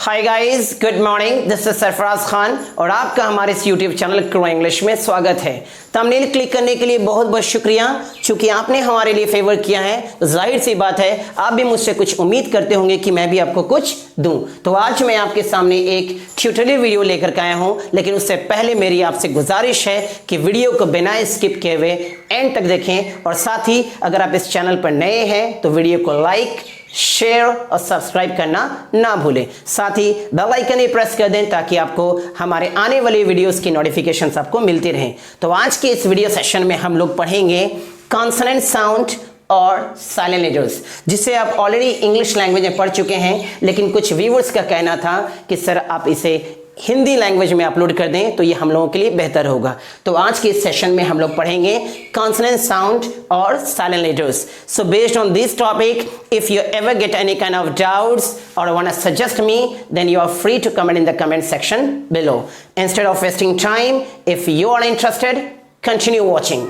Hi guys, good morning. This is Sarfaraz Khan और आपका हमारे इस यूट्यूब चैनल क्रो इंग्लिश में स्वागत है। थंबनेल क्लिक करने के लिए बहुत बहुत शुक्रिया। चूंकि आपने हमारे लिए फेवर किया है तो जाहिर सी बात है आप भी मुझसे कुछ उम्मीद करते होंगे कि मैं भी आपको कुछ दूं। तो आज मैं आपके सामने एक ट्यूटोरियल वीडियो लेकर के आया हूं, लेकिन उससे पहले मेरी आपसे गुजारिश है कि वीडियो को बिना स्किप किए हुए एंड तक देखें और साथ ही अगर आप इस चैनल पर नए हैं तो वीडियो को लाइक, शेयर और सब्सक्राइब करना ना भूलें। साथ ही बेल आइकन ही प्रेस कर दें ताकि आपको हमारे आने वाली वीडियोस की नोटिफिकेशंस आपको मिलती रहें। तो आज के इस वीडियो सेशन में हम लोग पढ़ेंगे कॉन्सोनेंट साउंड और साइलेंट लेटर्स, जिसे आप ऑलरेडी इंग्लिश लैंग्वेज में पढ़ चुके हैं, लेकिन कुछ व्यूअर्स का कहना था कि सर आप इसे हिंदी लैंग्वेज में अपलोड कर दें तो ये हम लोगों के लिए बेहतर होगा। तो आज के इस सेशन में हम लोग पढ़ेंगे कॉन्सोनेंट साउंड और silent letters. So based on this topic, if you ever get any kind of doubts और want to suggest me, then you are free to comment in the comment section below. Instead of wasting time, if you are interested, continue watching.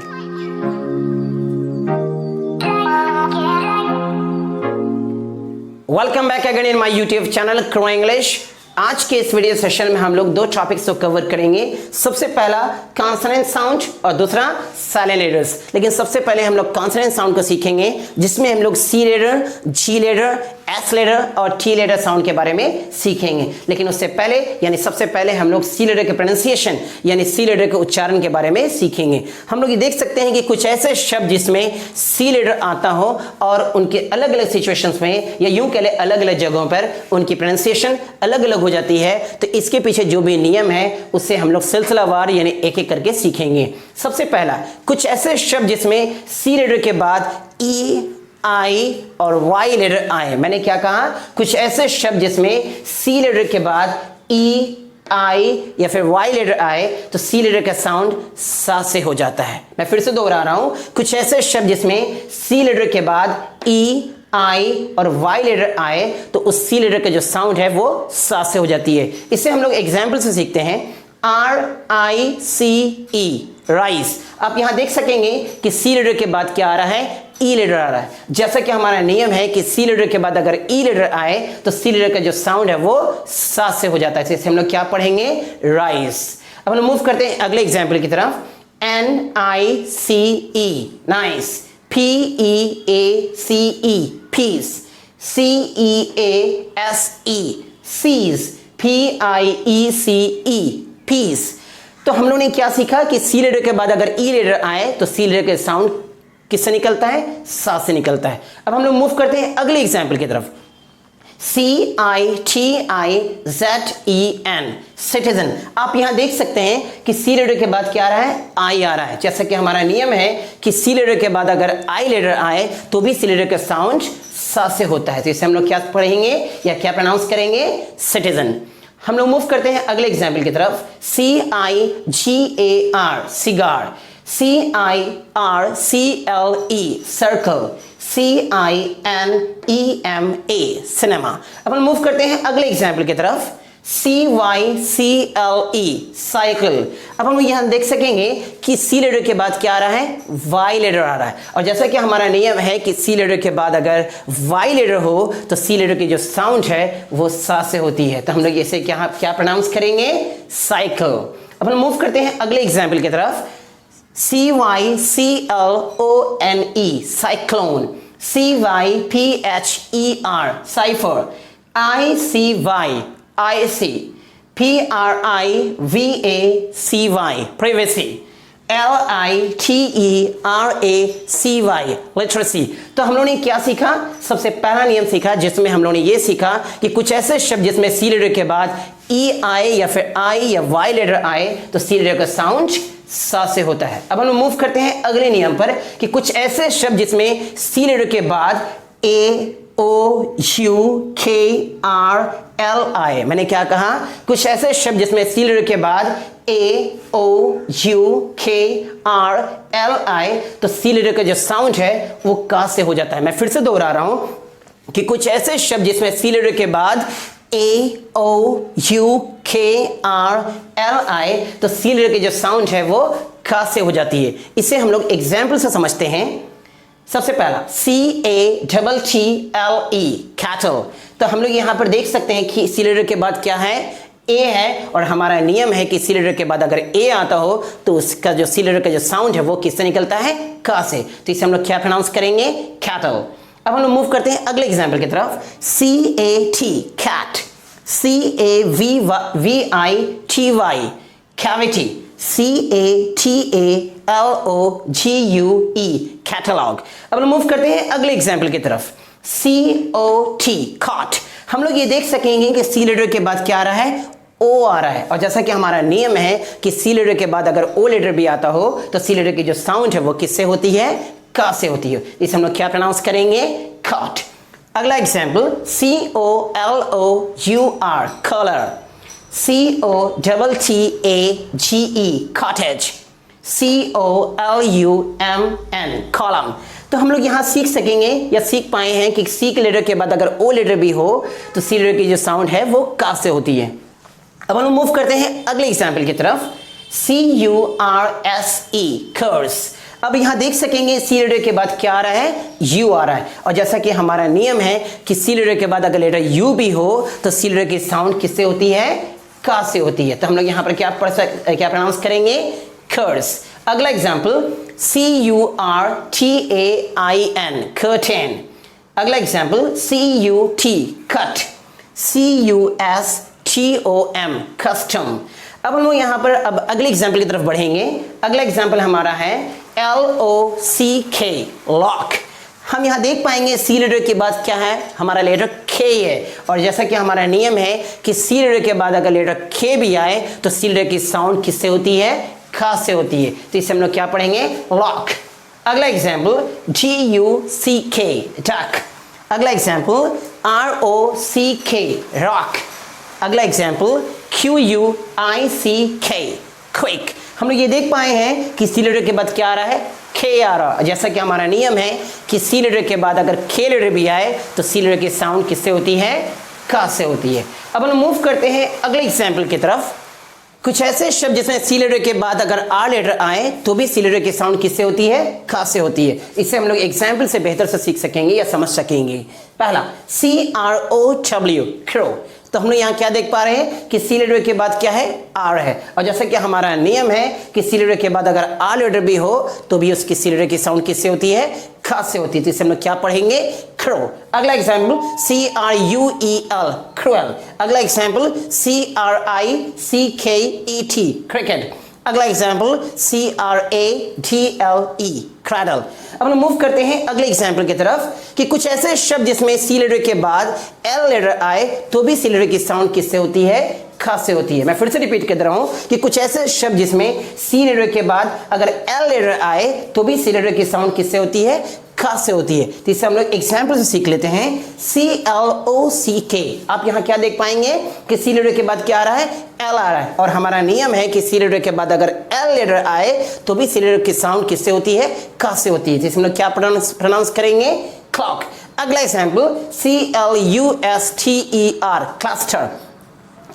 Welcome back again in my YouTube channel Grow English. आज के इस video session में हम लोग दो topics को cover करेंगे। सबसे पहला कॉन्सोनेंट साउंड और दूसरा साइलेंट लेटर्स। लेकिन सबसे पहले हम लोग कॉन्सोनेंट साउंड को सीखेंगे, जिसमें हम लोग सी लेटर, जी लेटर, एस लेटर और टी लेटर साउंड के बारे में सीखेंगे। लेकिन उससे पहले यानी सबसे पहले हम लोग सी लेटर के प्रोनाउंसिएशन यानी सी लेटर के उच्चारण के बारे में सीखेंगे। हम लोग ये देख सकते हैं कि कुछ ऐसे शब्द जिसमें सी लेटर आता हो और उनके अलग अलग सिचुएशंस में या यूं कह ले अलग अलग जगहों पर उनकी प्रोनाउंसिएशन अलग अलग हो जाती है। तो इसके पीछे जो भी नियम है उससे हम लोग सिलसिलावार यानी एक एक करके सीखेंगे। सबसे पहला, कुछ ऐसे शब्द जिसमें सी लेटर के बाद ई, आई और वाई लेटर आए। मैंने क्या कहा? कुछ ऐसे शब्द जिसमें सी लेटर के बाद ई, आई या फिर वाई लेटर आए तो सी लेटर का साउंड सा से हो जाता है। मैं फिर से दोहरा रहा हूं, कुछ ऐसे शब्द जिसमें सी लेटर के बाद ई, आई और वाई लेटर आए तो उस सी लेटर का जो साउंड है वो सा से हो जाती है। इसे हम लोग एग्जाम्पल से सीखते हैं। RICE, rice. आप यहां देख सकेंगे कि सी लेटर के बाद क्या आ रहा है? ई लेटर आ रहा है। जैसा कि हमारा नियम है कि सी लेटर के बाद अगर ई लेटर आए तो सी लेटर का जो साउंड है वो सा से हो जाता है। इसे हम लोग क्या पढ़ेंगे? राइस। अब हम लोग मूव करते हैं अगले एग्जाम्पल की तरफ। NICE, nice. PEACE, peace. CEASE, cease. PIECE, piece. तो हम लोगों ने क्या सीखा कि सी लेटर के बाद अगर ई लेटर आए तो सी लेटर का साउंड किससे निकलता है? सा से निकलता है। अब हम लोग मूव करते हैं अगले एग्जाम्पल की तरफ। CITIZEN, citizen. आप यहां देख सकते हैं कि सी लेटर के बाद क्या आ रहा है? आई आ रहा है। जैसा कि हमारा नियम है कि सी लेटर के बाद अगर आई लेटर आए तो भी सी लेटर का साउंड सा से होता है। तो इसे हम लोग क्या पढ़ेंगे या क्या प्रोनाउंस करेंगे? सिटीजन। हम लोग मूव करते हैं अगले एग्जाम्पल की तरफ। CIGAR, cigar. CIRCLE, circle. CINEMA, cinema. अब हम मूव करते हैं अगले एग्जाम्पल की तरफ। CYCLE, cycle. अब हम यहां देख सकेंगे कि सी लेटर के बाद क्या आ रहा है? वाई लेटर आ रहा है। और जैसा कि हमारा नियम है कि सी लेटर के बाद अगर वाई लेटर हो तो सी लेटर की जो साउंड है वो सा से होती है। तो हम लोग इसे क्या प्रोनाउंस करेंगे? साइकिल। अब हम मूव करते हैं अगले एग्जाम्पल की तरफ। CYCLONE, cyclone. CYPHER, cipher. ICY, PRIVACY, privacy। LITERACY, literacy. तो हम लोगों ने क्या सीखा? सबसे पहला नियम सीखा जिसमें हम लोगों ने ये सीखा कि कुछ ऐसे शब्द जिसमें सी लेटर के बाद ई आए या फिर आई या वाई लेटर आए तो सी लेटर का साउंड सा से होता है। अब हम लोग मूव करते हैं अगले नियम पर कि कुछ ऐसे शब्द जिसमें सी लेटर के बाद AOUKRLI, मैंने क्या कहा? कुछ ऐसे शब्द जिसमें सी लेटर के बाद AOUKRLI तो सी लेटर का जो साउंड है वो का से हो जाता है। मैं फिर से दोहरा रहा हूं कि कुछ ऐसे शब्द जिसमें सी लेटर के बाद AOUKRLI तो सी लेटर की जो साउंड है वो का से हो जाती है। इसे हम लोग एग्जाम्पल से समझते हैं। सबसे पहला CATTLE, कैटल। तो हम लोग यहाँ पर देख सकते हैं कि सी लेटर के बाद क्या है, ए है, और हमारा नियम है कि सी लेटर के बाद अगर ए आता हो तो उसका जो सी लेटर का जो साउंड है वो किससे निकलता है, का से। तो इसे हम लोग क्या प्रोनाउंस करेंगे, कैटल। अब हम लोग मूव करते हैं अगले एग्जाम्पल की तरफ, CAT cat, CAVITY cavity, CATALOGUE catalogue. अब हम मूव करते हैं अगले एग्जाम्पल की तरफ, COT कॉट। हम लोग ये देख सकेंगे कि सी लेटर के बाद क्या आ रहा है, ओ आ रहा है, और जैसा कि हमारा नियम है कि सी लेटर के बाद अगर ओ लेटर भी आता हो तो सी लेटर की जो साउंड है वो किससे होती है, का से होती है। इसे हम लोग क्या प्रोनाउंस करेंगे, कॉट। अगला example, COLOUR colour, COTTAGE cottage, COLUMN column. तो हम लोग यहाँ सीख सकेंगे या सीख पाए हैं कि सी के लेटर के बाद अगर ओ लेटर भी हो तो सी लेटर की जो साउंड है वो का से होती है। अब हम मूव करते हैं अगले एग्जाम्पल की तरफ, CURSE कर्स। अब यहाँ देख सकेंगे सी लेटर के बाद क्या आ रहा है, यू आ रहा है, और जैसा कि हमारा नियम है कि सी लेटर के बाद अगर लेटर यू भी हो तो सी लेटर की साउंड किससे होती है, का से होती है। तो हम लोग यहाँ पर क्या प्रोनाउंस करेंगे, कर्स। अगला एग्जाम्पल, CURTAIN कर्टेन। अगला example, CUT cut, CUSTOM custom. अब हम लोग यहाँ पर अब अगले एग्जाम्पल की तरफ बढ़ेंगे। अगला एग्जाम्पल हमारा है LOCK लॉक। हम यहाँ देख पाएंगे सी लेटर के बाद क्या है, हमारा लेटर के है, और जैसा कि हमारा नियम है कि सी लेटर के बाद अगर लेटर के भी आए तो सी लेटर की साउंड किससे होती है, का से होती है। तो इसे हम लोग क्या पढ़ेंगे, लॉक। अगला एग्जाम्पल, DUCK डक। अगला एग्जाम्पल, ROCK रॉक। अगला एग्जाम्पल, QUICK क्विक। हम लोग ये देख पाए हैं कि सी लेटर के बाद क्या आ रहा है, के आ रहा है। जैसा कि हमारा नियम है कि सी लेटर के बाद अगर के लेटर भी आए तो सी लेटर की साउंड किससे होती है, का से होती है। अब हम मूव करते हैं अगले एग्जाम्पल की तरफ। कुछ ऐसे शब्द जिसमें सी लेटर के बाद अगर आर लेटर आए तो भी सी लेटर की साउंड किससे होती है, का से होती है। इससे हम लोग एग्जाम्पल से बेहतर से सीख सकेंगे या समझ सकेंगे। पहला, CROW क्रो। तो हम लोग यहाँ क्या देख पा रहे हैं कि सी लेटर के बाद क्या है, आर है, और जैसा कि हमारा नियम है कि सी लेटर के बाद अगर आर लेटर भी हो तो भी उसकी सी लेटर की साउंड किससे होती है, का से होती है। तो इसे हम लोग क्या पढ़ेंगे, क्रो। अगला एग्जाम्पल, CRUEL क्रुएल। अगला एग्जाम्पल, CRICKET क्रिकेट। अगला एग्जाम्पल, CRADLE क्रैडल। अब हम मूव करते हैं अगले एग्जाम्पल की तरफ कि कुछ ऐसे शब्द जिसमें सी लेटर के बाद एल लेटर आए तो भी सी लेटर की साउंड किससे होती है, का से होती है। मैं फिर से रिपीट कर रहा हूं कि कुछ ऐसे शब्द जिसमें सी लेटर के बाद अगर एल लेटर आए तो भी सी लेटर की साउंड किससे होती है, का से होती है। तो इससे हम लोग एग्जाम्पल से सीख लेते हैं। CLOCK। आप यहाँ क्या देख पाएंगे कि सी लेटर के बाद क्या आ रहा है, एल आ रहा है, और हमारा नियम है कि सी लेटर के बाद अगर एल लेटर आए तो भी सी लेटर की साउंड किससे होती है, का से होती है। जिसमें हम लोग क्या प्रोनाउंस करेंगे, क्लॉक। अगला एग्जाम्पल, CLUSTER क्लस्टर।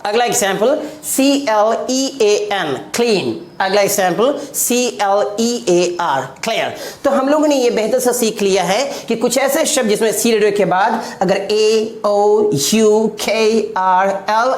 अगला एग्जाम्पल, CLEAN क्लीन। अगला एग्जाम्पल, CLEAR क्लियर। तो हम लोगों ने ये बेहतर से सीख लिया है कि कुछ ऐसे शब्द जिसमें सी लेटर के बाद अगर AOUKRL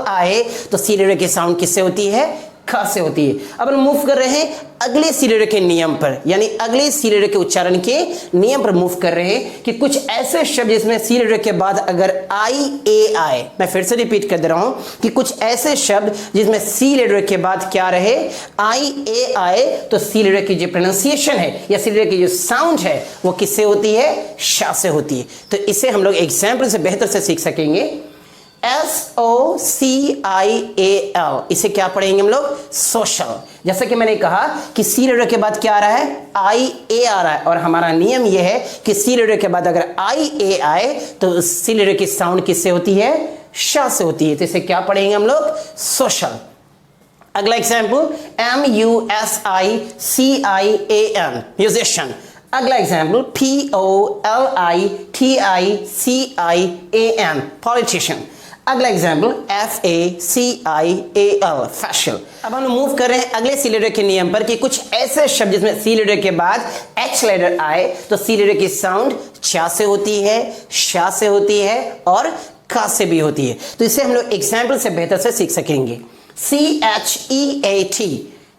आए तो सी लेटर की साउंड किससे होती है, का से होती है। अब हम मूव कर रहे हैं अगले सी लेटर के नियम पर, यानी अगले सी लेटर के उच्चारण के नियम पर मूव कर रहे हैं कि कुछ ऐसे शब्द जिसमें सी लेटर के बाद अगर IA आए। मैं फिर से रिपीट कर दे रहा हूं कि कुछ ऐसे शब्द जिसमें सी लेटर के बाद क्या रहे, IA आए, तो सी लेटर की जो प्रोनाउंसिएशन है या सी लेटर की जो साउंड है वो किससे होती है, शा से होती है। तो इसे हम लोग एग्जाम्पल से बेहतर से सीख सकेंगे। SOCIAL, इसे क्या पढ़ेंगे हम लोग, सोशल। जैसा कि मैंने कहा कि सी लेटर के बाद क्या आ रहा है, IA आ रहा है, और हमारा नियम यह है कि सी लेटर के बाद अगर IA आए तो सी लेटर की साउंड किससे होती है, शा से होती है। तो इसे क्या पढ़ेंगे हम लोग, सोशल। अगला एग्जाम्पल, MUSICIAN म्यूजिशियन। अगला एग्जाम्पल, POLITICIAN पॉलिटिशियन। अगला एग्जाम्पल, FACIAL फैशन। अब हम मूव कर रहे हैं अगले सी लेटर के नियम पर कि कुछ ऐसे शब्द जिसमें सी लेटर के बाद H लेटर आए तो सी लेटर की साउंड चा से होती है, शा से होती है और का से भी होती है। तो इसे हम लोग एग्जाम्पल से बेहतर से सीख सकेंगे। CHEAT,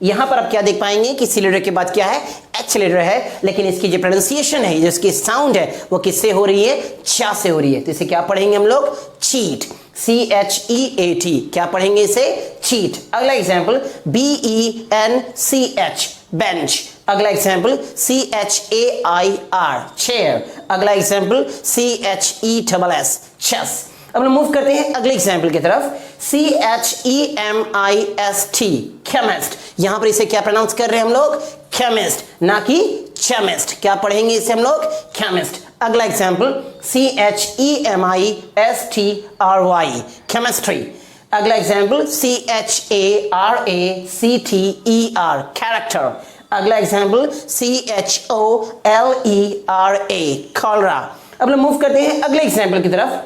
यहां पर आप क्या देख पाएंगे कि सी लेटर के बाद क्या है, एच लेटर है, लेकिन इसकी जो प्रोनाउंसिएशन है, जो इसकी साउंड है, वो किससे हो रही है, चा से हो रही है। तो इसे क्या पढ़ेंगे हम लोग, चीट। CHEAT, क्या पढ़ेंगे इसे, चीट। अगला एग्जाम्पल BENCH, बेंच। अगला एग्जाम्पल CHAIR, चेयर। अगला एग्जाम्पल CHESS, चेस। अब हम मूव करते हैं अगले एग्जाम्पल की तरफ। CHEMIST, chemist. यहां पर इसे क्या प्रोनाउंस कर रहे हैं हम लोग, केमिस्ट, ना कि चेमिस्ट। क्या पढ़ेंगे इसे हम लोग, केमिस्ट। अगला एग्जाम्पल CHEMISTRY, केमिस्ट्री। अगला एग्जाम्पल CHARACTER, कैरेक्टर। अगला एग्जाम्पल CHOLERA, कॉलरा। अब हम मूव करते हैं अगले एग्जाम्पल की तरफ।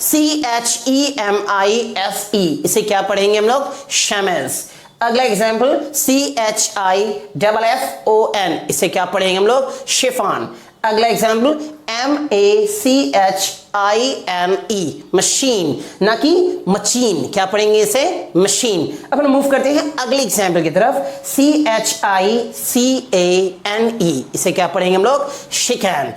CHEMISE, इसे क्या पढ़ेंगे हम लोग, शमेज। अगला एग्जाम्पल CHIFFON, इसे क्या पढ़ेंगे हम लोग, शिफॉन। अगला एग्जाम्पल MACHINE, मशीन, ना कि मशीन। क्या पढ़ेंगे इसे, मशीन। अब हम मूव करते हैं अगले एग्जाम्पल की तरफ। CHICANE, इसे क्या पढ़ेंगे हम लोग, शिकैन।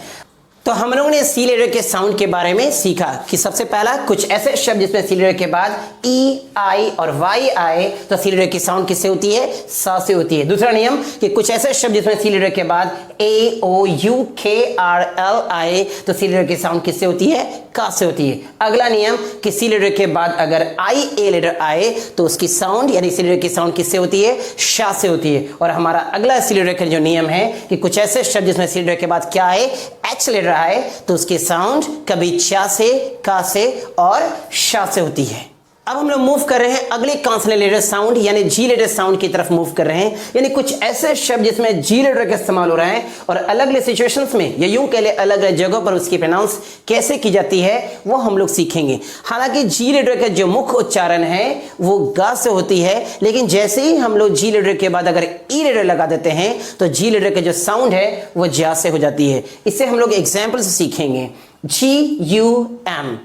तो हम लोगों ने सी लेटर के साउंड के बारे में सीखा कि सबसे पहला कुछ ऐसे शब्द जिसमें सी लेटर के बाद ई, आई और वाई आए तो सी लेटर की साउंड किससे होती है, सा से होती है। दूसरा नियम कि कुछ ऐसे शब्द जिसमें सी लेटर के बाद ए, ओ, यू, के, आर, एल आए तो सी लेटर की साउंड किससे होती है, का से होती है। अगला नियम कि सी लेटर के बाद अगर आई ए लेटर आए तो उसकी साउंड यानी सी लेटर की साउंड किससे होती है, शा से होती है। और हमारा अगला सी लेटर का जो नियम है कि कुछ ऐसे शब्द जिसमें सी लेटर के बाद क्या आए, एच लेटर आए तो उसकी साउंड कभी चा से, का से और शा से होती है। अब हम लोग मूव कर रहे हैं अगले कॉन्सोनेंट लेटर साउंड यानी जी लेटर साउंड की तरफ मूव कर रहे हैं। यानी कुछ ऐसे शब्द जिसमें जी लेटर का इस्तेमाल हो रहा है और अलग अलग सिचुएशंस में या यूं कह ले अलग अलग जगहों पर उसकी प्रोनाउंस कैसे की जाती है वो हम लोग सीखेंगे। हालांकि जी लेटर का जो मुख्य उच्चारण है वो गा से होती है, लेकिन जैसे ही हम लोग जी लेटर के बाद अगर ई लेटर लगा देते हैं तो जी लेटर का जो साउंड है वो जा से हो जाती है। इससे हम लोग एग्जाम्पल से सीखेंगे। GUM,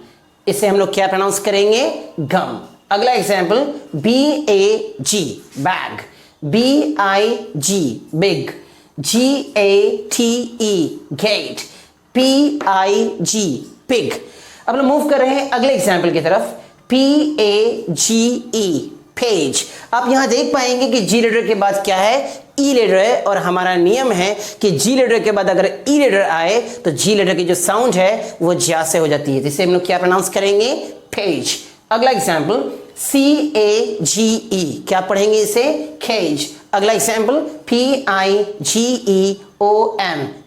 इसे हम लोग क्या प्रोनाउंस करेंगे, गम। अगला example BAG, bag. BIG, big. GATE, gate. PIG, pig. अब हम मूव कर रहे हैं अगले एग्जाम्पल की तरफ। PAGE, page. आप यहां देख पाएंगे कि जी लेटर के बाद क्या है, ई लेटर है और हमारा नियम है कि जी लेटर के बाद अगर ई लेटर आए तो जी लेटर की जो साउंड है वो जा से हो जाती है। जिसे हम लोग क्या प्रोनाउंस करेंगे, पेज। अगला एग्जाम्पल CAGE, क्या पढ़ेंगे इसे, केज। अगला एग्जाम्पल PIGEON,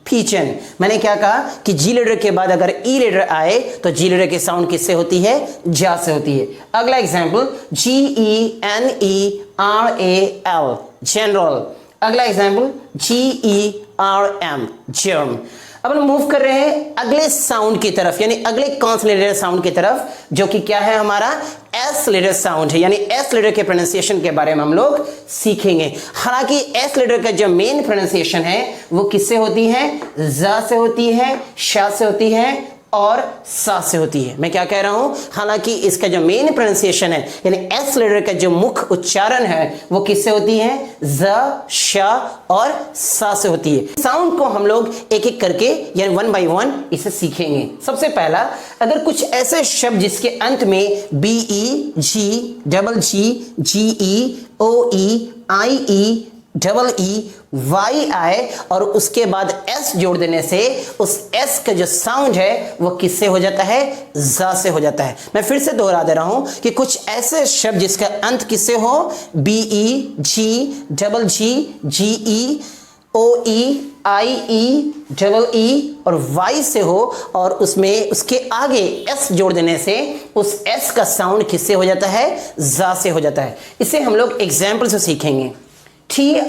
पिजन। मैंने क्या कहा कि जी लेटर के बाद अगर ई लेटर आए तो जी लेटर की साउंड किससे होती है, जा से होती है। अगला एग्जाम्पल GENERAL, जनरल। अगला एग्जाम्पल GERM, जर्म। अब हम मूव कर रहे हैं अगले साउंड की तरफ यानी अगले कॉन्सोनेंट लेटर साउंड की तरफ, जो कि क्या है हमारा एस लेटर साउंड है। यानी एस लेटर के प्रोनाउंसिएशन के बारे में हम लोग सीखेंगे। हालांकि एस लेटर का जो मेन प्रोनाउंसिएशन है वो किससे होती है, जा से होती है, शा से होती है और सा से होती है। मैं क्या कह रहा हूं, हालांकि इसका जो मेन प्रोनाउंसिएशन है यानी एस लेटर का जो मुख्य उच्चारण है वो किससे होती है, ज, शा और सा से होती है। साउंड को हम लोग एक एक करके यानी वन बाय वन इसे सीखेंगे। सबसे पहला, अगर कुछ ऐसे शब्द जिसके अंत में BE, G, double G, GE, OE, IE, double E, Y आए और उसके बाद S जोड़ देने से उस S का जो साउंड है वो किससे हो जाता है, जा से हो जाता है। मैं फिर से दोहरा दे रहा हूं कि कुछ ऐसे शब्द जिसका अंत किससे हो, BE, G, double G, GE, OE, IE, double E और Y से हो और उसमें उसके आगे S जोड़ देने से उस S का साउंड किससे हो जाता है, जा से हो जाता है। इसे हम लोग एग्जाम्पल से सीखेंगे। TRIBES,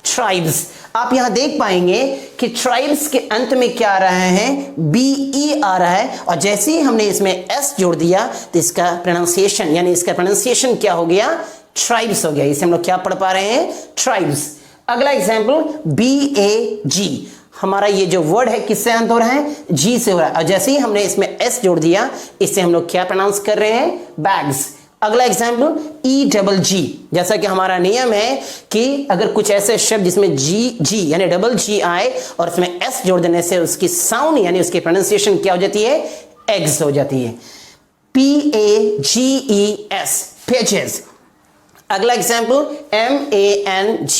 tribes. आप यहां देख पाएंगे कि ट्राइब्स के अंत में क्या आ रहा है, BE आ रहा है और जैसे ही हमने इसमें S जोड़ दिया तो इसका प्रोनाउंसिएशन यानी इसका प्रोनाउंसिएशन क्या हो गया, ट्राइब्स हो गया। इसे हम लोग क्या पढ़ पा रहे हैं, ट्राइब्स। अगला एग्जाम्पल BAG, हमारा ये जो वर्ड है किससे अंत हो रहा है, जी से हो रहा है, और जैसे ही हमने इसमें एस जोड़ दिया, इससे हम लोग क्या प्रोनाउंस कर रहे हैं, बैग्स। अगला एग्जाम्पल E-double-G, जैसा कि हमारा नियम है कि अगर कुछ ऐसे शब्द जिसमें जी यानी डबल जी आए और इसमें एस जोड़ देने से उसकी साउंड यानी उसकी प्रोनाउंसिएशन क्या हो जाती है, एग्स हो जाती है, P-A-G-E-S, पेजेस। अगला एग्जाम्पल M-A-N-G-O-E-S,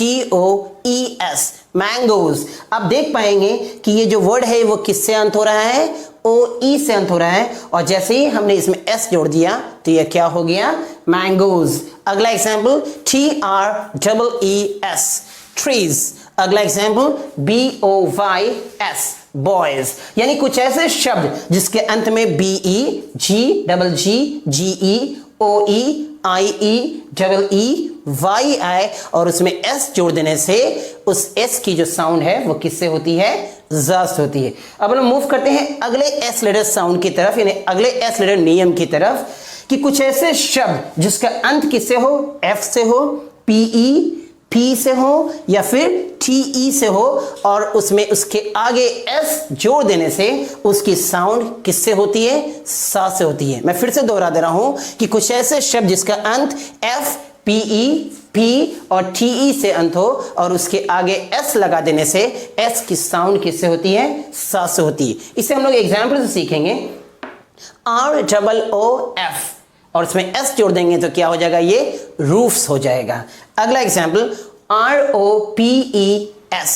मैंगोज। आप देख पाएंगे कि ये जो वर्ड है वो किससे अंत हो रहा है, O-E से अंत हो रहा है, और जैसे ही हमने इसमें S जोड़ दिया तो ये क्या हो गया, मैंगोज। अगला एग्जाम्पल T-R-E-E-S, ट्रीज। अगला एग्जाम्पल B-O-Y-S, बॉयज। यानी कुछ ऐसे शब्द जिसके अंत में B-E, G-double-G, G-E, O-E, I-E, double-E, Y आए और उसमें S जोड़ देने से उस S की जो साउंड है वो किससे होती है, ज़ से होती है। अब हम मूव करते हैं अगले S लेटर साउंड की तरफ, यानी अगले S लेटर नियम की तरफ, कि कुछ ऐसे शब्द जिसका अंत किससे हो, F से हो, P-E, P से हो या फिर T-E से हो, और उसमें उसके आगे S जोड़ देने से उसकी साउंड किससे होती है, सा से होती है। मैं फिर से दोहरा दे रहा हूं कि कुछ ऐसे शब्द जिसका अंत F, P-E, P और T-E से अंत हो और उसके आगे S लगा देने से S की साउंड किससे होती है, सा से होती है। इसे हम लोग एग्जाम्पल से सीखेंगे। R-O-O-F और इसमें S जोड़ देंगे तो क्या हो जाएगा, ये रूफ्स हो जाएगा। अगला एग्जाम्पल R-O-P-E-S,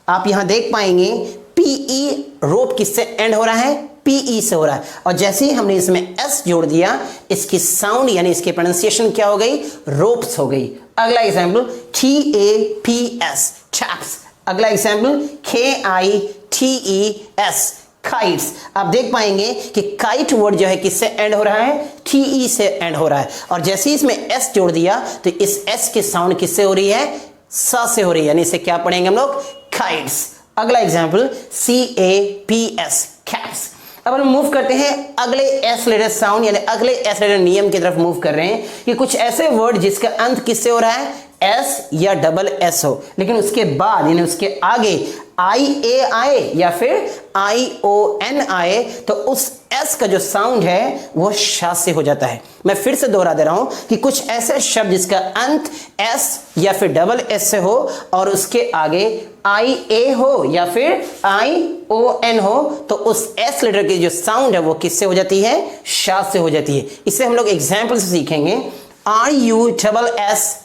आप यहां देख पाएंगे P-E रोप किससे एंड हो रहा है, P-E से हो रहा है, और जैसे ही हमने इसमें S जोड़ दिया इसकी साउंड यानी इसकी प्रोनाउंसिएशन क्या हो गई, रोप्स हो गई। अगला एग्जाम्पल T-A-P-S, टैप्स। अगला एग्जाम्पल K-I-T-E-S, काइट्स। आप देख पाएंगे कि काइट वर्ड जो है किससे एंड हो रहा है, T-E से एंड हो रहा है, और जैसे ही इसमें S जोड़ दिया तो इस S की साउंड किससे हो रही है, सा से हो रही है, यानी इसे क्या पढ़ेंगे हम लोग, काइट्स। अगला एग्जाम्पल C-A-P-S, कैप्स। अब हम मूव करते हैं अगले S लेटर साउंड यानी अगले S लेटर नियम की तरफ मूव कर रहे हैं कि कुछ ऐसे वर्ड जिसका अंत किससे हो रहा है, S या डबल S हो, लेकिन उसके बाद यानी उसके आगे I-A आए या फिर I-O-N आए तो उस S का जो साउंड है वो शा से हो जाता है। मैं फिर से दोहरा दे रहा हूं कि कुछ ऐसे शब्द जिसका अंत S या फिर डबल S से हो और उसके आगे I-A हो या फिर I-O-N हो तो उस S लेटर की जो साउंड है वो किससे हो जाती है, शा से हो जाती है। इसे हम लोग एग्जाम्पल से सीखेंगे। R-U-S-S-I-A,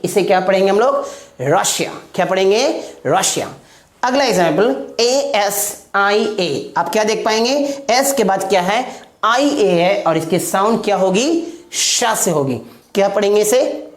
इसे क्या पढ़ेंगे हम लोग, रशिया। क्या पढ़ेंगे, रशिया। अगला एग्जाम्पल A-S-I-A, आप क्या देख पाएंगे, S के बाद क्या है, I-A है और इसकी साउंड क्या होगी, शा से होगी। क्या पढ़ेंगे इसे,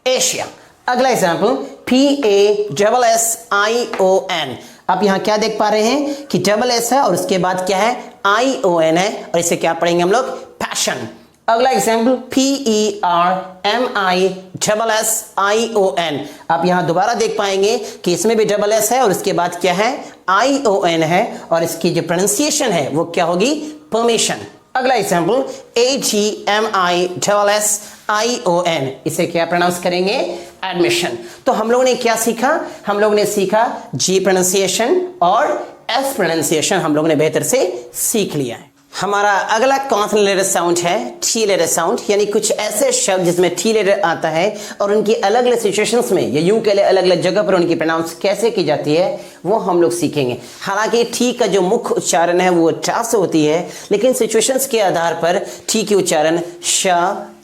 एशिया। अगला एग्जाम्पल P-A-S-S-I-O-N, आप यहां क्या देख पा रहे हैं कि डबल S है और उसके बाद क्या है, I-O-N है, और इसे क्या पढ़ेंगे हम लोग, पैशन। अगला एग्जाम्पल P-E-R-M-I-S-S-I-O-N, आप यहां दोबारा देख पाएंगे कि इसमें भी डबल S है और इसके बाद क्या है, I-O-N है, और इसकी जो प्रोनाउंसिएशन है वो क्या होगी, परमिशन। अगला एग्जाम्पल A-G-M-I-S-S-I-O-N, इसे क्या प्रोनाउंस करेंगे, एडमिशन। तो हम लोगों ने क्या सीखा, हम लोगों ने सीखा G प्रोनाउंसिएशन और S प्रोनाउंसिएशन हम लोगों ने बेहतर से सीख लिया है। हमारा अगला कॉन्सोनेंट लेटर साउंड है T लेटर साउंड, यानी कुछ ऐसे शब्द जिसमें T लेटर आता है और उनकी अलग अलग सिचुएशंस में या यूं कह ले अलग अलग जगह पर उनकी प्रोनाउंस कैसे की जाती है वो हम लोग सीखेंगे। हालांकि T का जो मुख्य उच्चारण है वो टा से होती है, लेकिन सिचुएशंस के आधार पर T की उच्चारण श,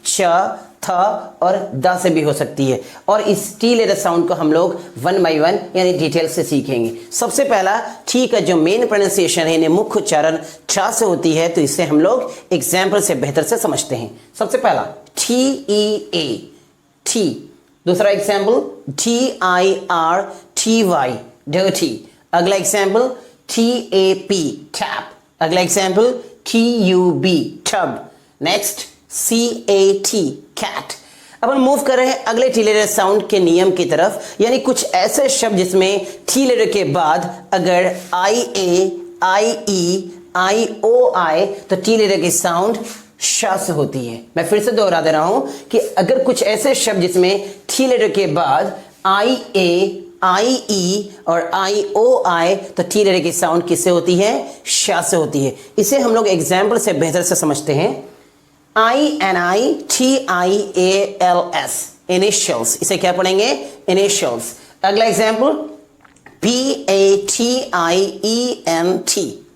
च, थ और द से भी हो सकती है, और इस T लेटर साउंड को हम लोग 1 by 1 यानी डिटेल से सीखेंगे। सबसे पहला T का जो मेन प्रोनाउंसिएशन है यानी मुख्य उच्चारण टा से होती है, तो इससे हम लोग एग्जाम्पल से बेहतर से समझते हैं। सबसे पहला T-E-A, T। दूसरा एग्जाम्पल T-I-R-T-Y, dirty। अगला एग्जाम्पल T-A-P, tap। अगला example T-U-B, tub। Next C-A-T, cat। अब हम मूव कर रहे हैं अगले T लेटर साउंड के नियम की तरफ, यानी कुछ ऐसे शब्द जिसमें T लेटर के बाद अगर I-A, I-E, I-O आए तो T लेटर की साउंड शा से होती है। मैं फिर से दोहरा दे रहा हूं कि अगर कुछ ऐसे शब्द जिसमें T लेटर के बाद I-A, आई ई और आई ओ आई, तो टी लेटर की साउंड किससे होती है? शा से होती है। इसे हम लोग एग्जाम्पल से बेहतर से समझते हैं। INITIALS, इनिशियल्स, इसे क्या पढ़ेंगे? इनिशियल्स। अगला एग्जाम्पल PATIENT,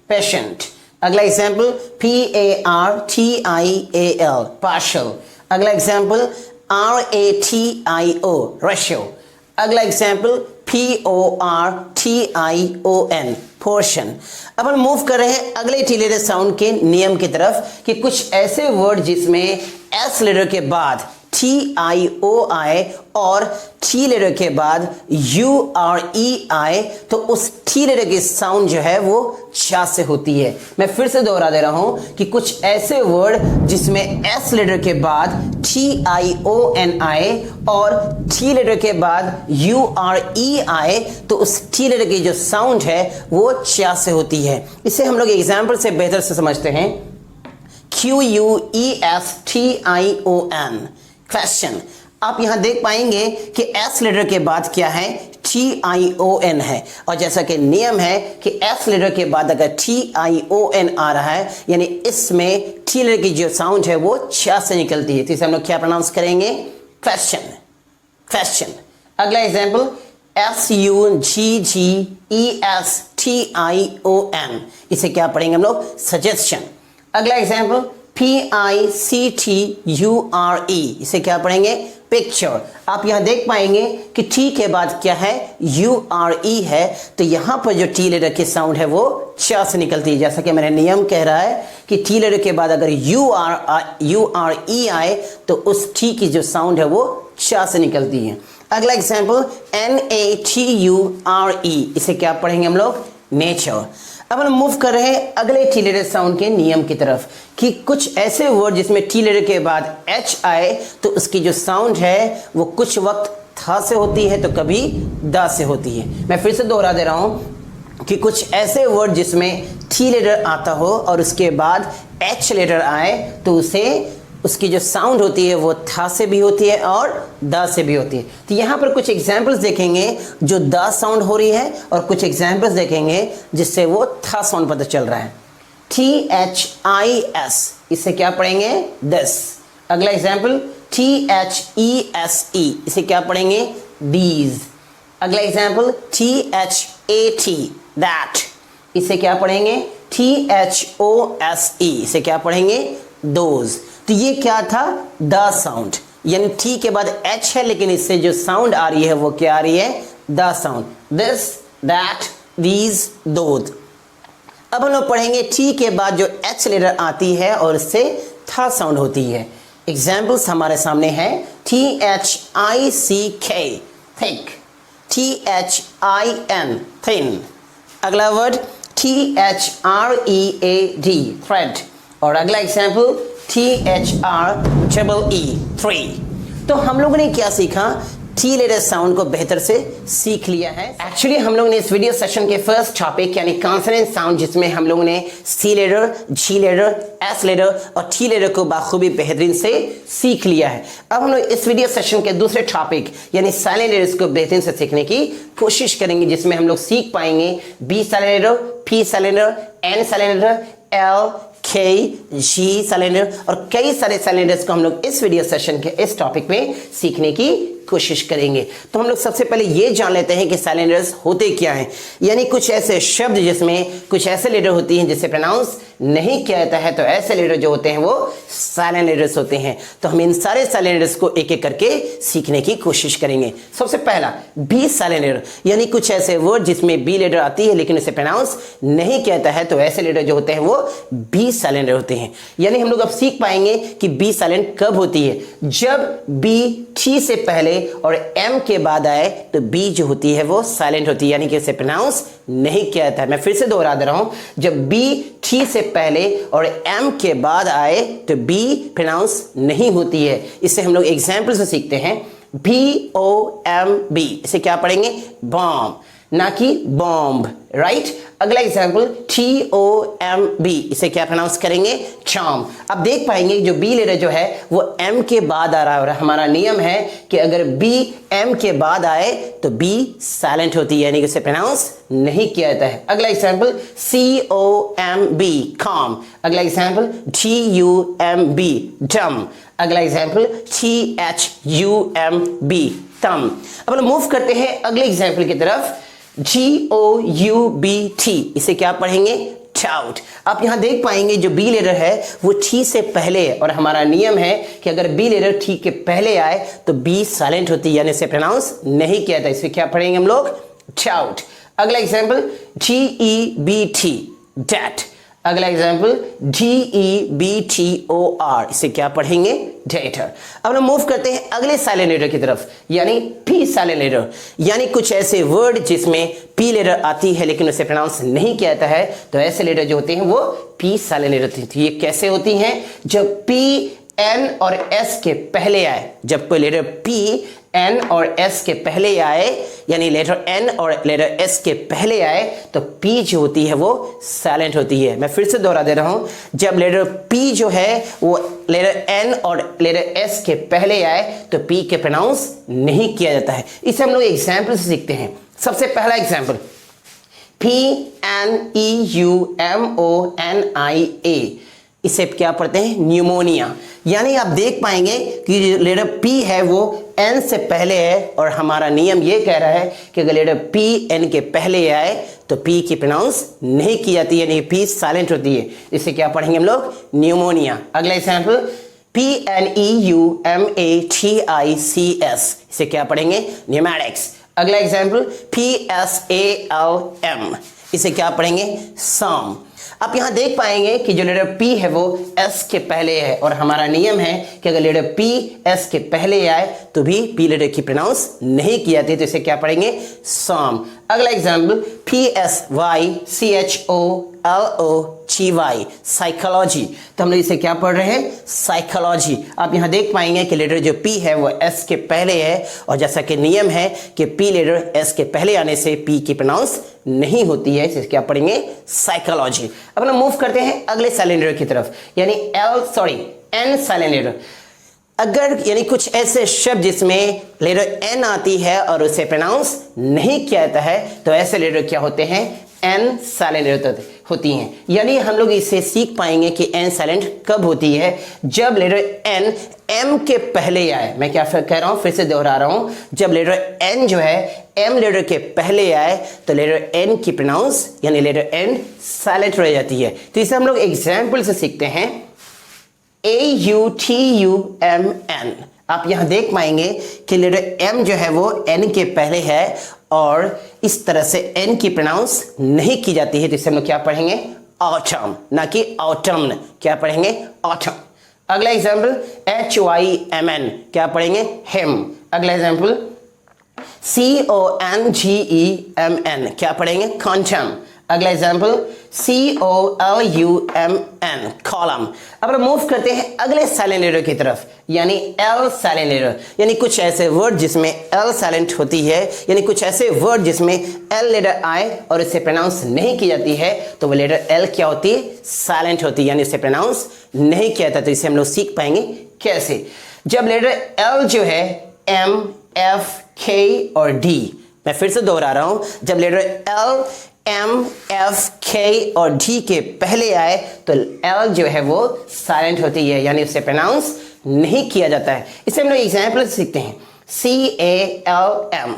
पेशेंट। अगला एग्जाम्पल PARTIAL, पार्शल। अगला एग्जाम्पल RATIO, रेशियो। अगला एग्जाम्पल PORTION, पोर्शन। अब हम मूव कर रहे हैं अगले टी लेटर साउंड के नियम की तरफ कि कुछ ऐसे वर्ड जिसमें एस लेटर के बाद TIOI और टी लेटर के बाद UREI, तो उस टी लेटर की साउंड जो है वो चा से होती है। मैं फिर से दोहरा दे रहा हूं कि कुछ ऐसे वर्ड जिसमें एस लेटर के बाद TIONI और टी लेटर के बाद UREI, तो उस टी लेटर की जो साउंड है वो चा से होती है। इसे हम लोग एग्जाम्पल से बेहतर से समझते हैं। QUESTION, question. आप यहां देख पाएंगे कि एस लेटर के बाद क्या है? TION है, और जैसा कि नियम है कि एस लेटर के बाद अगर TION आ रहा है यानी इसमें टी लेटर की जो साउंड है वो चा से निकलती है। तो इसे हम लोग क्या प्रोनाउंस करेंगे? Question, question. अगला एग्जाम्पल SUGGESTION, इसे क्या पढ़ेंगे हम लोग? सजेशन। अगला एग्जाम्पल PICTURE, इसे क्या पढ़ेंगे? पिक्चर। आप यहां देख पाएंगे कि टी के बाद क्या है? URE है, तो यहां पर जो टी लेटर की साउंड है वो चा से निकलती है। जैसा कि मेरा नियम कह रहा है कि टी लेटर के बाद अगर URE आए तो उस टी की जो साउंड है वो चा से निकलती है। अगला एग्जाम्पल NATURE, इसे क्या पढ़ेंगे हम लोग? नेचर। अब हम मूव कर रहे हैं अगले टी लेटर साउंड के नियम की तरफ कि कुछ ऐसे वर्ड जिसमें टी लेटर के बाद H आए तो उसकी जो साउंड है वो कुछ वक्त था से होती है तो कभी दा से होती है। मैं फिर से दोहरा दे रहा हूं कि कुछ ऐसे वर्ड जिसमें टी लेटर आता हो और उसके बाद H लेटर आए तो उसकी जो साउंड होती है वो था से भी होती है और दा से भी होती है। तो यहाँ पर कुछ एग्जाम्पल्स देखेंगे जो दा साउंड हो रही है और कुछ एग्जाम्पल्स देखेंगे जिससे वो था साउंड पता चल रहा है। THIS, इसे क्या पढ़ेंगे? दिस। अगला एग्जाम्पल THESE, इसे क्या पढ़ेंगे? दीज। अगला एग्जाम्पल THAT, दैट, इसे क्या पढ़ेंगे? THOSE, इसे क्या पढ़ेंगे? दोज। तो ये क्या था? द साउंड, यानी टी के बाद एच है लेकिन इससे जो साउंड आ रही है वो क्या आ रही है? The sound. This, that, these, those. अब हम लोग पढ़ेंगे टी के बाद जो एच लेटर आती है और इससे था साउंड होती है। एग्जाम्पल्स हमारे सामने है। THICK, thick. THIN, thin. अगला वर्ड THREAD, थ्रेड। और अगला एग्जाम्पल THREE, थ्री। तो हम लोगों ने क्या सीखा? टी लेटर साउंड को बेहतर से सीख लिया है। एक्चुअली हम लोगों ने इस वीडियो सेशन के फर्स्ट टॉपिक यानी कॉन्सोनेंट साउंड, जिसमें हम लोगों ने सी लेटर, जी लेटर, एस लेटर और टी लेटर को बाखूबी बेहतरीन से सीख लिया है। अब हम लोग इस वीडियो सेशन के दूसरे टॉपिक यानी साइलेंट लेटर्स को बेहतरीन से सीखने की कोशिश करेंगे, जिसमें हम लोग सीख पाएंगे B silent letter, P silent letter, N silent letter, L, K, G silent और कई सारे साइलेंटर्स को हम लोग इस वीडियो सेशन के इस टॉपिक में सीखने की कोशिश करेंगे। तो हम लोग सबसे पहले ये जान लेते हैं कि साइलेंटर्स होते क्या हैं, यानी कुछ ऐसे शब्द जिसमें कुछ ऐसे लेटर होती हैं जिसे प्रोनाउंस नहीं किया जाता है, तो ऐसे लेटर जो होते हैं वो साइलेंट लेटर्स होते हैं। तो हम इन सारे साइलेंट लेटर्स को एक एक करके सीखने की कोशिश करेंगे। सबसे पहला बी साइलेंट लेटर, यानी कुछ ऐसे वर्ड जिसमें बी लेटर आती है लेकिन उसे प्रोनाउंस नहीं किया जाता है, तो ऐसे लेटर जो होते हैं वो बी साइलेंट लेटर होते हैं। यानी हम लोग अब सीख पाएंगे कि बी साइलेंट कब होती है, जब बी टी से पहले और एम के बाद आए तो बी जो होती है वो साइलेंट होती है, यानी कि इसे प्रोनाउंस नहीं किया जाता है। मैं फिर से दोहरा दे रहा हूं, जब बी टी से पहले और एम के बाद आए तो बी प्रोनाउंस नहीं होती है। इसे हम लोग एग्जाम्पल से सीखते हैं। BOMB, इसे क्या पढ़ेंगे? बॉम्ब। ना कि बॉम्ब, राइट। अगला एग्जाम्पल TOMB, इसे क्या प्रोनाउंस करेंगे? charm। अब देख पाएंगे जो बी लेटर जो है वो M के बाद आ रहा है और हमारा नियम है कि अगर B M के बाद आए तो B साइलेंट होती है, यानी कि उसे प्रोनाउंस नहीं किया जाता है। अगला एग्जाम्पल COMB calm। अगला एग्जाम्पल DUMB dumb। अगला एग्जाम्पल THUMB thumb। अब हम मूव करते हैं अगले एग्जाम्पल की तरफ, GOUBT, इसे क्या पढ़ेंगे? चाउट। आप यहां देख पाएंगे जो बी लेटर है वो टी से पहले है और हमारा नियम है कि अगर बी लेटर टी के पहले आए तो बी साइलेंट होती है, यानी इसे प्रोनाउंस नहीं किया था। इसे क्या पढ़ेंगे हम लोग? चाउट। अगला एग्जाम्पल DEBT डैट। अगला एग्जाम्पल DEBTOR, इसे क्या पढ़ेंगे? डेटर। अब हम मूव करते हैं अगले साइलेंट लेटर की तरफ, यानी पी साइलेंट लेटर, यानी कुछ ऐसे वर्ड जिसमें पी लेटर आती है लेकिन उसे प्रोनाउंस नहीं किया जाता है, तो ऐसे लेटर जो होते हैं वो पी साइलेंट लेटर होती है। ये कैसे होती हैं? जब पी एन और एस के पहले आए, जब कोई लेटर पी एन और एस के पहले आए, यानी लेटर एन और लेटर एस के पहले आए, तो पी जो होती है वो साइलेंट होती है। मैं फिर से दोहरा दे रहा हूं, जब लेटर पी जो है वो लेटर एन और लेटर एस के पहले आए तो पी के प्रोनाउंस नहीं किया जाता है। इसे हम लोग एग्जाम्पल से सीखते हैं। सबसे पहला एग्जाम्पल PNEUMONIA, इसे क्या पढ़ते हैं? न्यूमोनिया। यानी आप देख पाएंगे कि जो लेटर पी है वो एन से पहले है और हमारा नियम ये कह रहा है कि अगर लेटर पी एन के पहले आए तो पी की प्रोनाउंस नहीं की जाती है, यानी पी साइलेंट होती है। इसे क्या पढ़ेंगे हम लोग? न्यूमोनिया। अगला एग्जाम्पल PNEUMATICS, इसे क्या पढ़ेंगे? न्यूमैटिक्स। अगला एग्जाम्पल PSALM, इसे क्या पढ़ेंगे? सम। आप यहां देख पाएंगे कि जो लेटर P है वो S के पहले है और हमारा नियम है कि अगर लेटर P S के पहले आए तो भी P लेटर की प्रोनाउंस नहीं की जाती, तो इसे क्या पढ़ेंगे? सम। अगला एग्जाम्पल PSYCHOLOGY, साइकोलॉजी। तो हम लोग इसे क्या पढ़ रहे हैं? साइकोलॉजी। आप यहां देख पाएंगे कि लेटर जो P है वो S के पहले है और जैसा कि नियम है कि P लेटर S के पहले आने से P की प्रोनाउंस नहीं होती है, इसे क्या पढ़ेंगे? साइकोलॉजी। अब हम मूव करते हैं अगले साइलेंट लेटर की तरफ, यानी N साइलेंट लेटर। अगर यानी कुछ ऐसे शब्द जिसमें लेटर N आती है और उसे प्रोनाउंस नहीं किया जाता है तो ऐसे लेटर क्या होते हैं? N साइलेंट लेटर होती हैं। यानी हम लोग इसे सीख पाएंगे कि N साइलेंट कब होती है? जब लेटर N M के पहले आए। मैं क्या कह रहा हूं, फिर से दोहरा रहा हूं, जब लेटर N जो है M लेटर के पहले आए तो लेटर N की प्रोनाउंस यानी लेटर N साइलेंट रह जाती है। तो इसे हम लोग एग्जाम्पल से सीखते हैं। AUTUMN। आप यहां देख पाएंगे कि लेटर M जो है वो N के पहले है और इस तरह से N की प्रोनाउंस नहीं की जाती है, तो इसे हम लोग क्या पढ़ेंगे? ऑटम, ना कि ऑटम। क्या पढ़ेंगे? ऑटम। अगला एग्जाम्पल HYMN, क्या पढ़ेंगे? हेम। अगला एग्जाम्पल CONGEMN, क्या पढ़ेंगे? कॉन्टम। अगला एग्जाम्पल COLUMN, कॉलम। अब हम मूव करते हैं अगले साइलेंट लेटर की तरफ, यानी L साइलेंट लेटर। यानी कुछ ऐसे वर्ड जिसमें L साइलेंट होती है, यानी कुछ ऐसे वर्ड जिसमें L लेटर आए और इसे प्रोनाउंस नहीं की जाती है तो वो लेटर L क्या होती है? साइलेंट होती है, यानी इसे प्रोनाउंस नहीं किया जाता। तो इसे हम लोग सीख पाएंगे कैसे? जब लेटर L जो है M, F, K और D, मैं फिर से दोहरा रहा हूं, जब letter L M, F, K और D के पहले आए तो L जो है वो साइलेंट होती है, यानी उसे प्रोनाउंस नहीं किया जाता है। इसे हम लोग एग्जाम्पल सीखते हैं। CALM,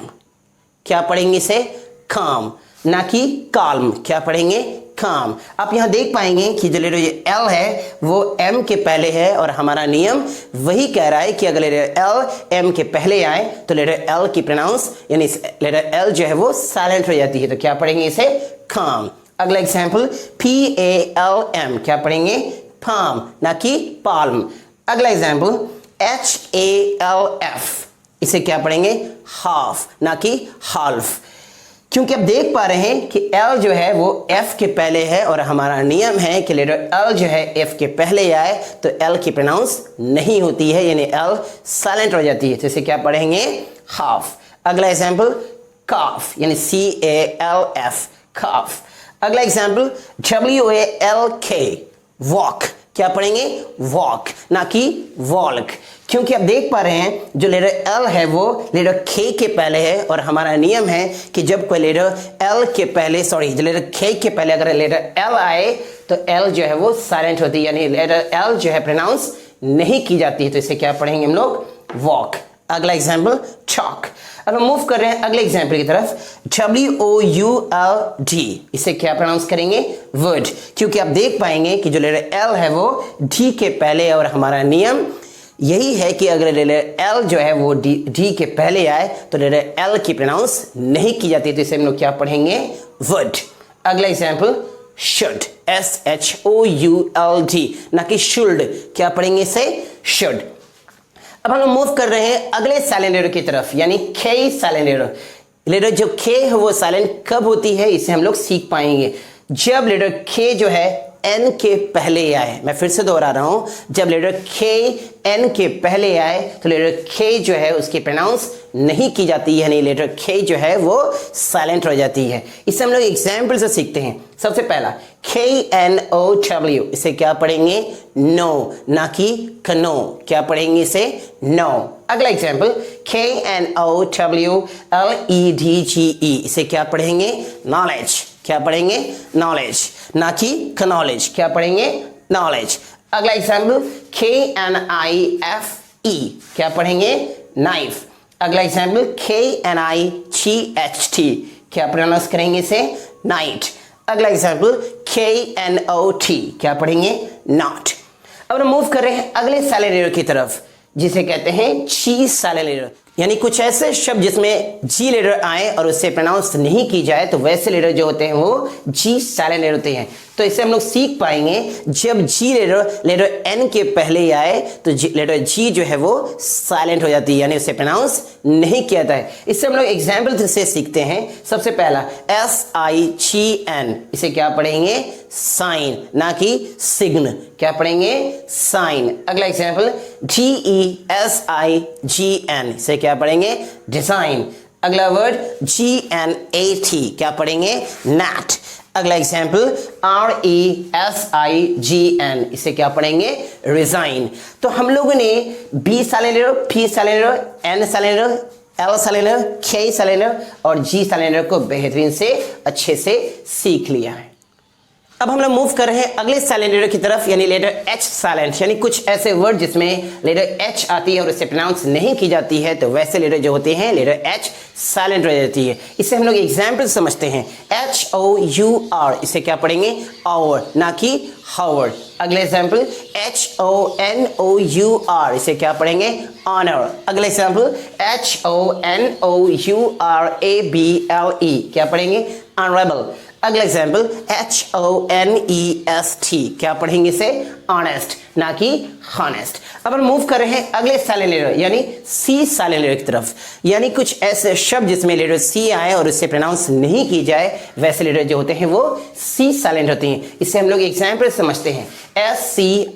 क्या पढ़ेंगे इसे? काम, ना कि काल्म। क्या पढ़ेंगे? काम। आप यहां देख पाएंगे कि जो लेटर L है वो M के पहले है और हमारा नियम वही कह रहा है कि अगर लेटर L M के पहले आए तो लेटर L की प्रोनाउंस यानी लेटर L जो है वो साइलेंट हो जाती है, तो क्या पढ़ेंगे इसे? काम। अगला एग्जाम्पल PALM, क्या पढ़ेंगे? पाम, ना कि पाल्म। अगला एग्जाम्पल HALF, इसे क्या पढ़ेंगे? हाफ, ना कि हाल्फ। क्योंकि अब देख पा रहे हैं कि L जो है वो F के पहले है और हमारा नियम है कि लेटर L जो है F के पहले आए तो L की प्रोनाउंस नहीं होती है, यानी L साइलेंट हो जाती है, तो इसे क्या पढ़ेंगे? हाफ। अगला एग्जाम्पल काफ यानी CALF काफ। अगला एग्जाम्पल WALK वॉक, क्या पढ़ेंगे वॉक ना कि वॉल्क, क्योंकि आप देख पा रहे हैं जो लेटर L है वो लेटर K के पहले है और हमारा नियम है कि जब कोई लेटर L के पहले जो लेटर K के पहले अगर लेटर L आए तो L जो है वो साइलेंट होती है, यानी लेटर L जो है प्रोनाउंस नहीं की जाती है, तो इसे क्या पढ़ेंगे हम लोग वॉक। अगला एग्जाम्पल चॉक। अब हम मूव कर रहे हैं अगले एग्जाम्पल की तरफ WOULD, इसे क्या प्रोनाउंस करेंगे वर्ड, क्योंकि आप देख पाएंगे कि जो लेटर L है वो D के पहले है और हमारा नियम यही है कि अगर लेटर L जो है वो D के पहले आए तो लेटर L की प्रोनाउंस नहीं की जाती, तो इसे हम लोग क्या पढ़ेंगे वर्ड। अगला एग्जाम्पल शुड SHOULD ना कि शुल्ड, क्या पढ़ेंगे इसे शुड। अब हम लोग मूव कर रहे हैं अगले साइलेंट लेटर की तरफ यानी K साइलेंट लेटर। लेटर जो K है वो साइलेंट कब होती है इसे हम लोग सीख पाएंगे जब लेटर K जो है N के पहले आए। मैं फिर से दोहरा रहा हूं, जब लेटर K N के पहले आए तो लेटर K जो है उसकी प्रोनाउंस नहीं की जाती है, यानी लेटर K जो है वो साइलेंट हो जाती है। इसे हम लोग एग्जाम्पल से सीखते हैं। सबसे पहला KNOW, इसे क्या पढ़ेंगे नो ना कि कनो, क्या पढ़ेंगे इसे नो। अगला एग्जाम्पल KNOWLEDGE, इसे क्या पढ़ेंगे नॉलेज, क्या पढ़ेंगे नॉलेज ना कि कनॉलेज, क्या पढ़ेंगे नॉलेज। अगला एग्जाम्पल KNIFE, क्या पढ़ेंगे नाइफ। अगला एग्जाम्पल KNIGHT, क्या प्रोनाउंस करेंगे इसे नाइट। अगला एग्जाम्पल KNOT, क्या पढ़ेंगे नॉट। अब हम मूव कर रहे हैं अगले साइलेंट लेटर की तरफ जिसे कहते हैं G साइलेंट लेटर, यानी कुछ ऐसे शब्द जिसमें G लेटर आए और उससे प्रोनाउंस नहीं की जाए तो वैसे लेटर जो होते हैं वो G साइलेंट लेटर होते हैं। तो इसे हम लोग सीख पाएंगे जब G लेटर N के पहले आए तो लेटर G जो है वो साइलेंट हो जाती है, यानी उसे प्रोनाउंस नहीं किया जाता है। इससे हम लोग एग्जाम्पल से सीखते हैं। सबसे पहला SIGN, इसे क्या पढ़ेंगे साइन ना कि सिग्न, क्या पढ़ेंगे साइन। अगला एग्जाम्पल DESIGN, इसे क्या पढ़ेंगे डिजाइन। अगला वर्ड GNAT, क्या पढ़ेंगे नैट। अगला एग्जाम्पल RESIGN, इसे क्या पढ़ेंगे रिजाइन। तो हम लोगों ने B silent letter, P silent letter, N silent letter, L silent letter, K silent letter और G साइलेंट लेटर को बेहतरीन से अच्छे से सीख लिया है। अब हम लोग मूव कर रहे हैं अगले साइलेंट लेटर की तरफ यानी लेटर H साइलेंट, यानी कुछ ऐसे वर्ड जिसमें लेटर H आती है और उसे प्रोनाउंस नहीं की जाती है तो वैसे लेटर जो होते हैं लेटर H साइलेंट रह जाती है। इसे हम लोग एग्जाम्पल समझते हैं। HOUR, इसे क्या पढ़ेंगे और ना कि हावर्ड। अगले एग्जाम्पल HONOUR, इसे क्या पढ़ेंगे ऑनर। अगले एग्जाम्पल HONOURABLE, क्या पढ़ेंगे ऑनरेबल। अगला एग्जाम्पल HONEST, क्या पढ़ेंगे इसे ऑनेस्ट ना कि हॉनेस्ट। अब हम मूव कर रहे हैं अगले साइलेंट लेटर यानी C साइलेंट लेटर की तरफ, यानी कुछ ऐसे शब्द जिसमें लेटर C आए और उससे प्रोनाउंस नहीं की जाए वैसे लेटर जो होते हैं वो C साइलेंट होते हैं। इसे हम लोग एग्जाम्पल समझते हैं। SCIENCE,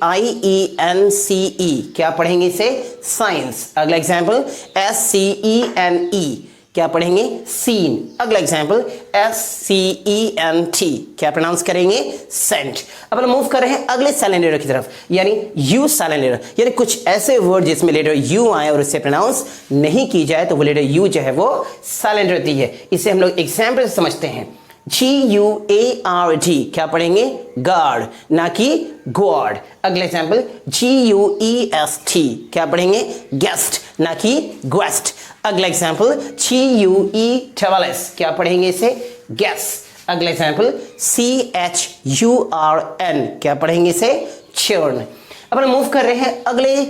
क्या पढ़ेंगे इसे साइंस। अगला एग्जाम्पल SCENE, क्या पढ़ेंगे सीन। अगला एग्जाम्पल SCENT, क्या प्रोनाउंस करेंगे सेंट। अब हम मूव कर रहे हैं अगले साइलेंट लेटर की तरफ यानी U साइलेंट लेटर, यानी कुछ ऐसे वर्ड जिसमें लेटर U आए और उससे प्रोनाउंस नहीं की जाए तो वो लेटर U जो है वो साइलेंट रहती है। इसे हम लोग एग्जाम्पल से समझते हैं। GUARD, क्या पढ़ेंगे गार्ड ना कि गॉड। अगले एग्जाम्पल GUEST, क्या पढ़ेंगे गेस्ट ना कि ग्वेस्ट। अगला एग्जाम्पल GUESS, क्या पढ़ेंगे इसे गैस। अगला एग्जाम्पल CHURN, क्या पढ़ेंगे इसे चर्न। अब हम मूव कर रहे हैं अगले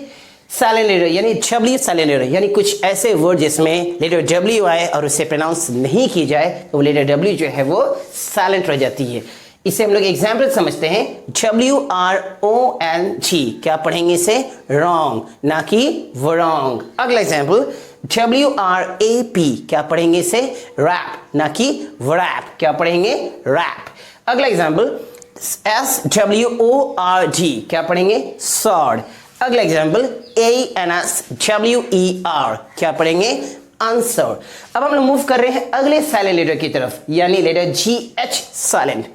साइलेंट लेटर यानी W साइलेंट लेटर, यानी कुछ ऐसे वर्ड जिसमें लेटर W आए और उसे प्रोनाउंस नहीं की जाए तो वो लेटर W जो है वो साइलेंट रह जाती है। इसे हम लोग एग्जाम्पल समझते हैं। WRONG, क्या पढ़ेंगे इसे रॉन्ग ना कि wrong। अगला एग्जाम्पल WRAP, क्या पढ़ेंगे इसे रैप ना कि wrap, क्या पढ़ेंगे रैप। अगला एग्जाम्पल SWORD, क्या पढ़ेंगे sword। अगला एग्जाम्पल ANSWER, क्या पढ़ेंगे आंसर। अब हम लोग मूव कर रहे हैं अगले साइलेंट लेटर की तरफ, यानी लेटर GH साइलेंट।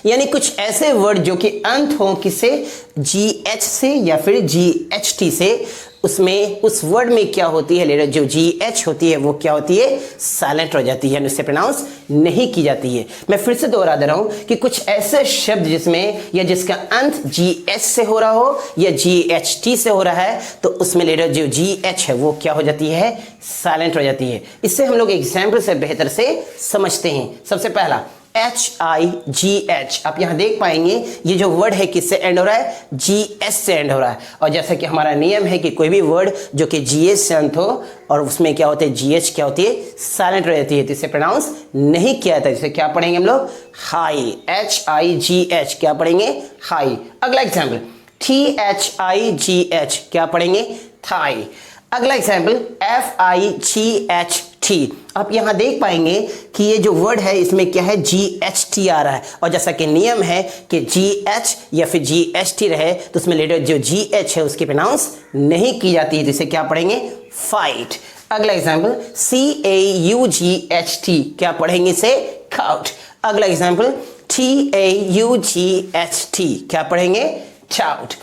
यानी कुछ ऐसे वर्ड जो कि अंत हो किससे, GH से या फिर GHT से, उसमें उस वर्ड में क्या होती है, लेटर जो GH होती है वो क्या होती है, साइलेंट हो जाती है, यानी उससे प्रोनाउंस नहीं की जाती है। मैं फिर से दोहरा दे रहा हूं कि कुछ ऐसे शब्द जिसमें या जिसका अंत GH से हो रहा हो या GHT से हो रहा है, तो उसमें लेटर जो GH है वो क्या हो जाती है, साइलेंट हो जाती है। इससे हम लोग एग्जाम्पल से बेहतर से समझते हैं। सबसे पहला HIGH, आप यहां देख पाएंगे ये जो वर्ड है किससे एंड हो रहा है, GH से एंड हो रहा है। और जैसा कि हमारा नियम है कि कोई भी वर्ड जो कि GH से अंत हो और उसमें क्या होते हैं, GH क्या होती है, साइलेंट रहती है, तो इसे प्रोनाउंस नहीं किया जाता। इसे क्या पढ़ेंगे हम लोग, हाई, HIGH, क्या पढ़ेंगे, हाई। अगला एग्जाम्पल THIGH, क्या पढ़ेंगे, थाई। अगला एग्जाम्पल FIGHT, आप यहां देख पाएंगे कि ये जो वर्ड है इसमें क्या है, GHT आ रहा है, और जैसा कि नियम है कि GH या फिर GHT रहे तो उसमें लेटर जो GH है उसकी प्रोनाउंस नहीं की जाती है, जिसे क्या पढ़ेंगे, फाइट। अगला एग्जाम्पल CAUGHT, क्या पढ़ेंगे इसे, काउट। अगला एग्जाम्पल TAUGHT, क्या पढ़ेंगे, चाउट।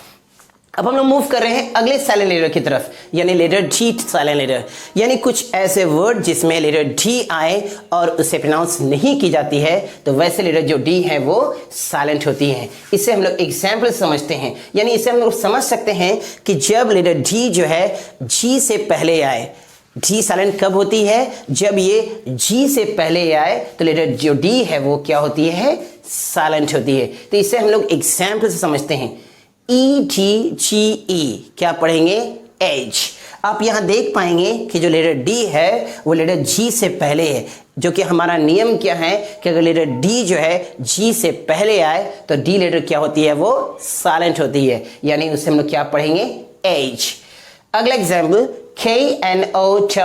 अब हम लोग मूव कर रहे हैं अगले साइलेंट लेटर की तरफ, यानी लेटर G साइलेंट लेटर। यानी कुछ ऐसे वर्ड जिसमें लेटर D आए और उसे प्रोनाउंस नहीं की जाती है, तो वैसे लेटर जो D है वो साइलेंट होती हैं। इससे हम लोग एग्जाम्पल समझते हैं, यानी इससे हम लोग समझ सकते हैं कि जब लेटर D जो है G से पहले आए, D साइलेंट कब होती है, जब ये G से पहले आए तो लेटर जो D है वो क्या होती है, साइलेंट होती है। तो इसे हम लोग एग्जाम्पल से समझते हैं। EDGE, क्या पढ़ेंगे, एज। आप यहां देख पाएंगे कि जो लेटर D है वो लेटर G से पहले है, जो कि हमारा नियम क्या है कि अगर लेटर D जो है G से पहले आए तो D लेटर क्या होती है, वो साइलेंट होती है, यानी उसे हम लोग क्या पढ़ेंगे, एज। अगला एग्जाम्पल KNOWLEDGE,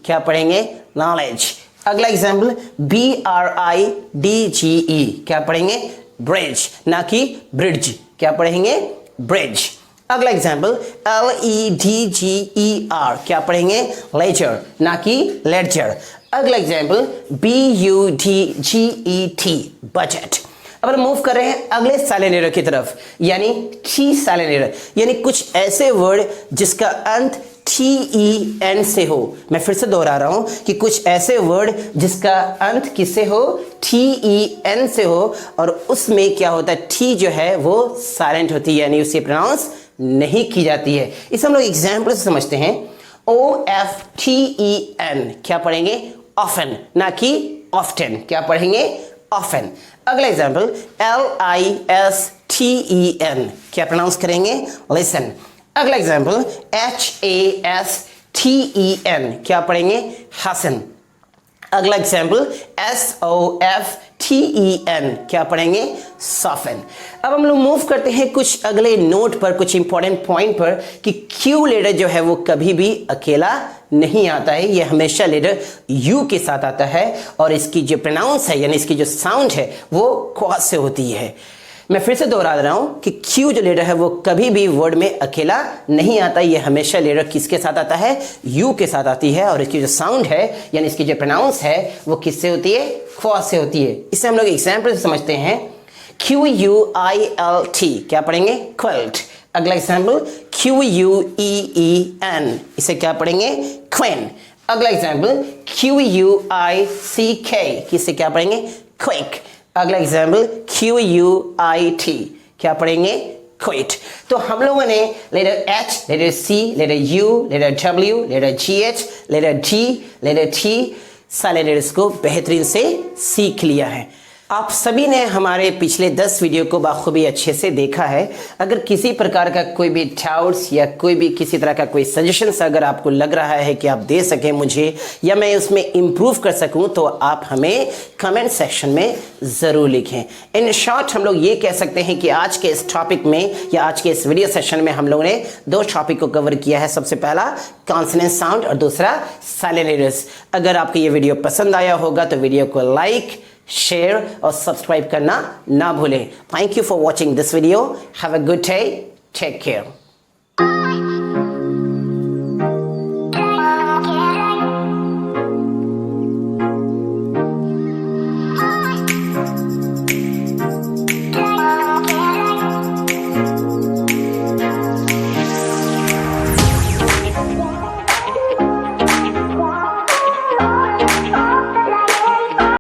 क्या पढ़ेंगे, नॉलेज। अगला एग्जाम्पल BRIDGE, क्या पढ़ेंगे, ब्रिज, ना कि ब्रिड्ज, क्या पढ़ेंगे, ब्रिज। अगला एग्जाम्पल LEDGER, क्या पढ़ेंगे, लेजर, ना कि लेडजर। अगला एग्जाम्पल BUDGET, बजट। अब हम मूव कर रहे हैं अगले साइलेंट लेटर की तरफ, यानी T साइलेंट लेटर। यानी कुछ ऐसे वर्ड जिसका अंत TEN से हो। मैं फिर से दोहरा रहा हूं कि कुछ ऐसे वर्ड जिसका अंत किससे हो, TEN से हो, और उसमें क्या होता है, T जो है वो साइलेंट होती है, यानी उसे प्रोनाउंस नहीं की जाती है। इसे हम लोग एग्जाम्पल से समझते हैं। OFTEN, क्या पढ़ेंगे, ऑफन, ना कि ऑफ्टन, क्या पढ़ेंगे, ऑफन। अगला एग्जाम्पल LISTEN, क्या प्रोनाउंस करेंगे, लिसन। अगला एग्जाम्पल HASTEN, क्या पढ़ेंगे, हसन। अगला एग्जाम्पल SOFTEN, क्या पढ़ेंगे, सॉफन। अब हम लोग मूव करते हैं कुछ अगले नोट पर, कुछ इंपॉर्टेंट पॉइंट पर, कि Q लेटर जो है वो कभी भी अकेला नहीं आता है, ये हमेशा लेटर U के साथ आता है, और इसकी जो प्रोनाउंस है यानी इसकी जो साउंड है वो क्रॉस से होती है। मैं फिर से दोहरा रहा हूं कि Q जो लेटर है वो कभी भी वर्ड में अकेला नहीं आता, ये हमेशा लेटर किसके साथ आता है, U के साथ आती है, और इसकी जो साउंड है यानी इसकी जो प्रोनाउंस है वो किससे होती है, क्रॉस से होती है। इसे हम लोग एग्जाम्पल से समझते हैं। QUILT, क्या पढ़ेंगे, क्विल्ट। अगला एग्जाम्पल QUEEN, इसे क्या पढ़ेंगे, क्वीन। अगला एग्जाम्पल QUICK, किसे क्या पढ़ेंगे, क्विक। अगला एग्जाम्पल QUIT, क्या पढ़ेंगे, क्विट। तो हम लोगों ने letter H, letter C, letter U, letter W, letter GH, letter G, letter T silent letters को बेहतरीन से सीख लिया है। आप सभी ने हमारे पिछले 10 वीडियो को बाखूबी अच्छे से देखा है। अगर किसी प्रकार का कोई भी डाउट्स या कोई भी किसी तरह का कोई सजेशंस अगर आपको लग रहा है कि आप दे सकें मुझे, या मैं उसमें इम्प्रूव कर सकूं, तो आप हमें कमेंट सेक्शन में ज़रूर लिखें। इन शॉर्ट हम लोग ये कह सकते हैं कि आज के इस टॉपिक में या आज के इस वीडियो सेशन में हम लोगों ने 2 टॉपिक को कवर किया है। सबसे पहला कॉन्सोनेंट साउंड और दूसरा साइलेंट लेटर्स। अगर आपको ये वीडियो पसंद आया होगा तो वीडियो को लाइक, शेयर और सब्सक्राइब करना ना भूलें। Thank you for watching this video. Have a good day, take care.